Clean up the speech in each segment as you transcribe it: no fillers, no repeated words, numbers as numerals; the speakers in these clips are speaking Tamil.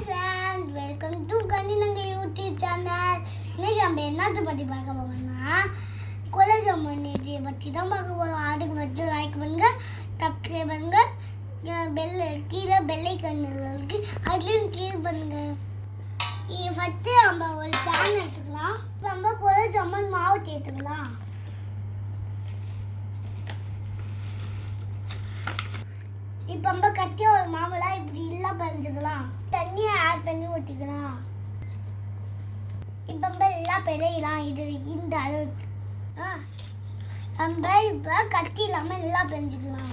Hi friend, welcome to Kaninangai YouTube channel. இன்னைக்கு நம்ம என்னத்தை பற்றி பார்க்க போகிறோம்னா குலோப் ஜாமுன் பற்றி தான் பார்க்க போகிறோம். அதுக்கு வந்து லைக் பண்ணுங்க, சப்ஸ்கிரைப் பண்ணுங்க, கீழே பெல்லை கண்ணில் இருக்கு அதுலேயும் கீழ் பண்ணுங்க. ஃபஸ்ட்டு நம்ம ஒரு பேன் எடுத்துக்கலாம். நம்ம குலோப் ஜாமுன் மாவு சேர்த்துக்கலாம். இப்போ நம்ம கட்டிய ஒரு மாவுலாம் இப்படி எல்லாம் பறிஞ்சுக்கலாம். தண்ணியை ஆட் பண்ணி ஊற்றிக்கலாம். இப்போ நம்ம எல்லாம் பிழையலாம். இது இந்த அளவுக்கு நம்ம இப்போ கட்டி இல்லாமல் எல்லாம் பெஞ்சிக்கலாம்.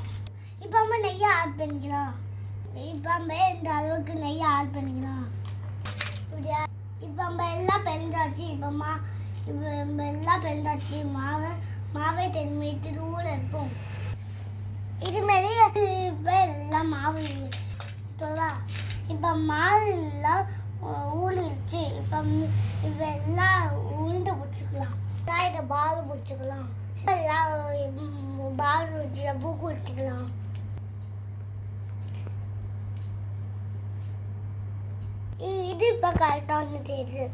இப்போ நம்ம நெய்யை ஆட் பண்ணிக்கலாம். இப்போ நம்ம இந்த அளவுக்கு நெய்யை ஆட் பண்ணிக்கலாம். இப்போ நம்ம எல்லாம் பெஞ்சாச்சு. இப்போ நம்ம எல்லாம் பெஞ்சாச்சு. மாவை 10 மினிட் ஊற வைப்போம். இதுமாரி இப்போ எல்லாம் மாவு இப்போ மாவுலாம் ஊறிடுச்சு. இப்போ எல்லாம் உருண்டை பிடிச்சிக்கலாம். இதை பால் பிடிச்சிக்கலாம். எல்லாம் பால் வச்சு பூக்கு வச்சுக்கலாம். இது இப்போ கரெக்டான தேர்வு.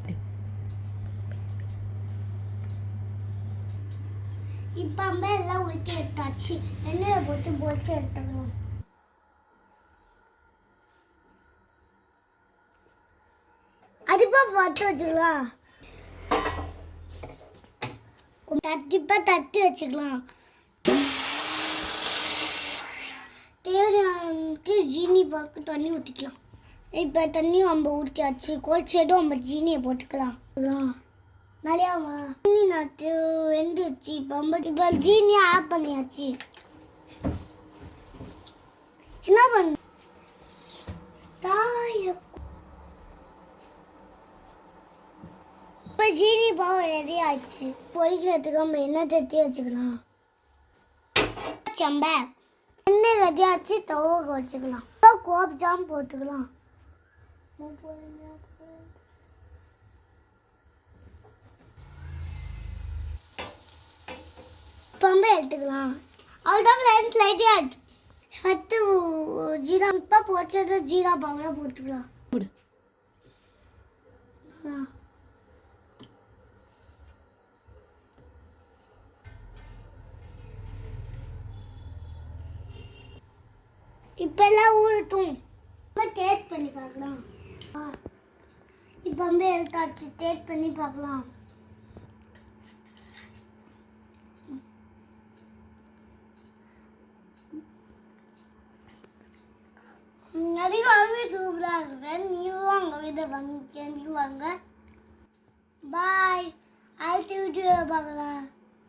இப்போ நம்ம எல்லாம் ஊற்றி எடுத்தாச்சு. எண்ணெயில் போட்டு பொரிச்சு எடுத்துக்கலாம். அதுப்பா பார்த்து வச்சுக்கலாம். தட்டி வச்சுக்கலாம். தேவையானக்கு ஜீனி பார்த்து தண்ணி ஊற்றிக்கலாம். இப்போ தண்ணியும் நம்ம ஊற்றியாச்சு. கோச்சேடும் நம்ம ஜீனியை போட்டுக்கலாம். மலையாவா ஜீனி நாட்டு வெந்துச்சு. இப்போ ஜீனியை ஆட் பண்ணியாச்சு. என்ன பண்ண இப்போ ஜீனி பாவு ரெடி ஆச்சு. பொரிக்கிறதுக்கு நம்ம எண்ணெய் தட்டி வச்சுக்கலாம். சம்பை எண்ணெய் ரெடி ஆச்சு. தவா வச்சுக்கலாம். இப்போ குலோப் ஜாம் போட்டுக்கலாம். பம்பை எடுத்துக்கலாம். அவ்வளோதான் ஃப்ரெண்ட்ஸ், லைட்டாக ஃபஸ்ட்டு ஜீரா இப்போ போச்சது ஜீரா பவுடர் போட்டுக்கலாம். இப்போ எல்லாம் ஊறட்டும். இப்போ டேஸ்ட் பண்ணி பார்க்கலாம். இப்போ வந்து எடுத்தாச்சு. டேஸ்ட் பண்ணி பார்க்கலாம். அதிகமாகவே சூப்பராக இருக்கிறேன். நீங்களும் அங்கே வீட்டை வந்து வாங்க. பாய். அடுத்த வீடியோவில் பார்க்கலாம்.